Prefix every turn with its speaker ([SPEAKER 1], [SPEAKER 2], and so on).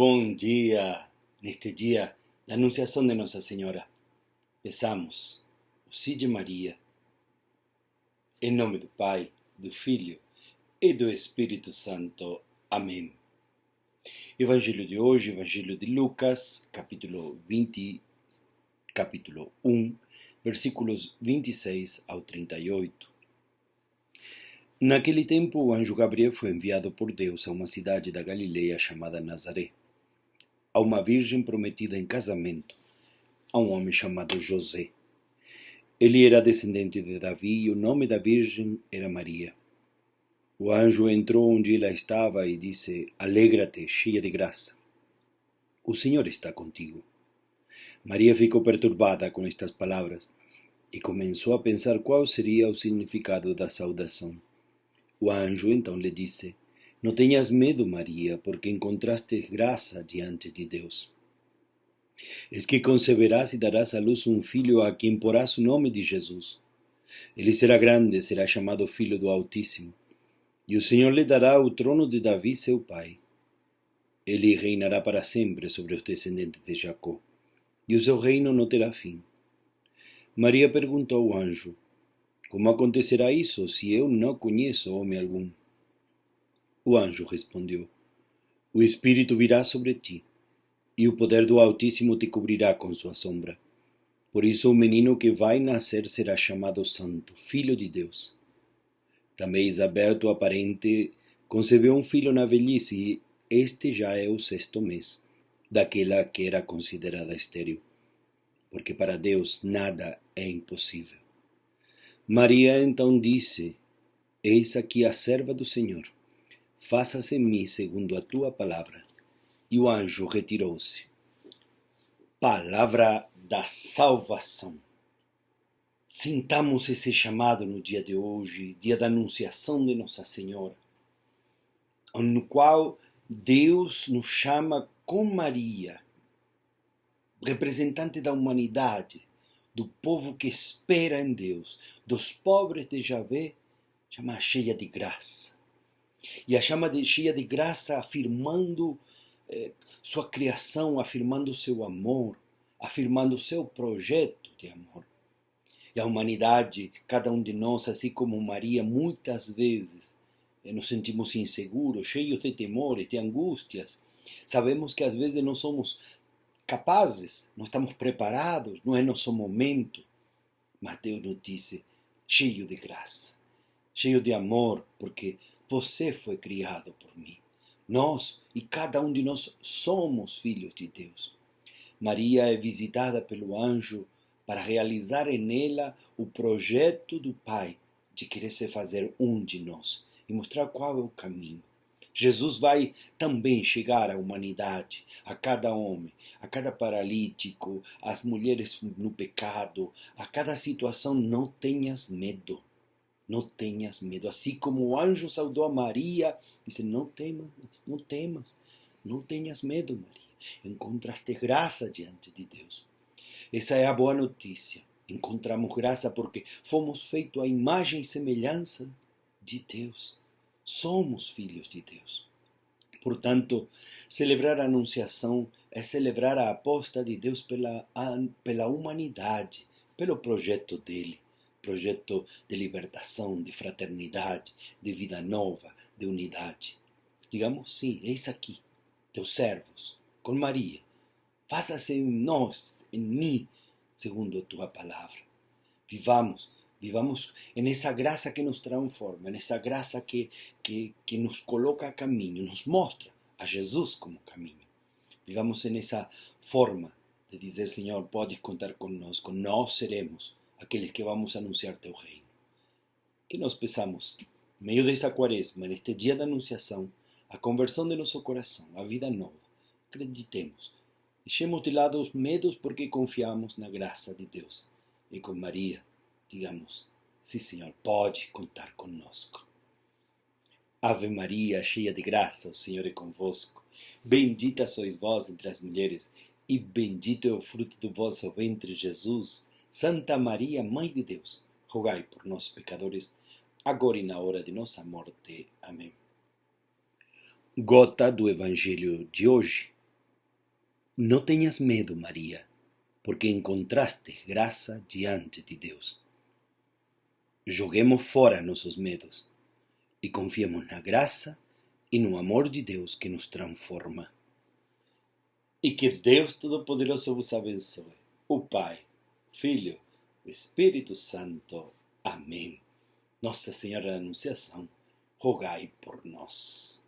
[SPEAKER 1] Bom dia, neste dia da Anunciação de Nossa Senhora. Peçamos o sim de Maria, em nome do Pai, do Filho e do Espírito Santo. Amém. Evangelho de hoje, Evangelho de Lucas, capítulo 1, versículos 26 ao 38. Naquele tempo, o anjo Gabriel foi enviado por Deus a uma cidade da Galileia chamada Nazaré, a uma virgem prometida em casamento a um homem chamado José. Ele era descendente de Davi e o nome da virgem era Maria. O anjo entrou onde ela estava e disse: Alegra-te, cheia de graça. O Senhor está contigo. Maria ficou perturbada com estas palavras e começou a pensar qual seria o significado da saudação. O anjo então lhe disse: Não tenhas medo, Maria, porque encontraste graça diante de Deus. Eis que conceberás e darás à luz um filho a quem porás o nome de Jesus. Ele será grande, será chamado Filho do Altíssimo, e o Senhor lhe dará o trono de Davi, seu pai. Ele reinará para sempre sobre os descendentes de Jacó, e o seu reino não terá fim. Maria perguntou ao anjo: Como acontecerá isso, se eu não conheço homem algum? O anjo respondeu: O Espírito virá sobre ti, e o poder do Altíssimo te cobrirá com sua sombra. Por isso o menino que vai nascer será chamado Santo, Filho de Deus. Também Isabel, tua parente, concebeu um filho na velhice, e este já é o 6º mês daquela que era considerada estéril, porque para Deus nada é impossível. Maria então disse: Eis aqui a serva do Senhor, faça-se em mim segundo a tua palavra. E o anjo retirou-se. Palavra da salvação. Sintamos esse chamado no dia de hoje, dia da Anunciação de Nossa Senhora, no qual Deus nos chama com Maria, representante da humanidade, do povo que espera em Deus, dos pobres de Javé, chama cheia de graça. E a chama de cheia de graça afirmando sua criação, afirmando seu amor, afirmando seu projeto de amor. E a humanidade, cada um de nós, assim como Maria, muitas vezes nos sentimos inseguros, cheios de temores, de angústias. Sabemos que às vezes não somos capazes, não estamos preparados, não é nosso momento. Mas Deus nos disse, cheio de graça, cheio de amor, porque você foi criado por mim. Nós e cada um de nós somos filhos de Deus. Maria é visitada pelo anjo para realizar em ela o projeto do Pai de querer se fazer um de nós e mostrar qual é o caminho. Jesus vai também chegar à humanidade, a cada homem, a cada paralítico, às mulheres no pecado, a cada situação. Não tenhas medo. Não tenhas medo. Assim como o anjo saudou a Maria, disse: Não temas, não temas, não tenhas medo, Maria. Encontraste graça diante de Deus. Essa é a boa notícia. Encontramos graça porque fomos feitos à imagem e semelhança de Deus. Somos filhos de Deus. Portanto, celebrar a Anunciação é celebrar a aposta de Deus pela humanidade, pelo projeto dele. Projeto de libertação, de fraternidade, de vida nova, de unidade. Digamos sim, eis aqui, teus servos, com Maria. Faça-se em nós, em mim, segundo a tua palavra. Vivamos nessa graça que nos transforma, nessa graça que nos coloca a caminho, nos mostra a Jesus como caminho. Vivamos nessa forma de dizer: Senhor, pode contar conosco, nós seremos aqueles que vamos anunciar teu reino. Que nós peçamos, no meio dessa quaresma, neste dia da Anunciação, a conversão de nosso coração, a vida nova. Acreditemos. Deixemos de lado os medos porque confiamos na graça de Deus. E com Maria, digamos: sim, Senhor, pode contar conosco. Ave Maria, cheia de graça, o Senhor é convosco. Bendita sois vós entre as mulheres, e bendito é o fruto do vosso ventre, Jesus. Santa Maria, Mãe de Deus, rogai por nós, pecadores, agora e na hora de nossa morte. Amém. Gota do Evangelho de hoje. Não tenhas medo, Maria, porque encontraste graça diante de Deus. Joguemos fora nossos medos e confiemos na graça e no amor de Deus que nos transforma. E que Deus Todo-Poderoso vos abençoe. O Pai, Filho, o Espírito Santo. Amém. Nossa Senhora da Anunciação, rogai por nós.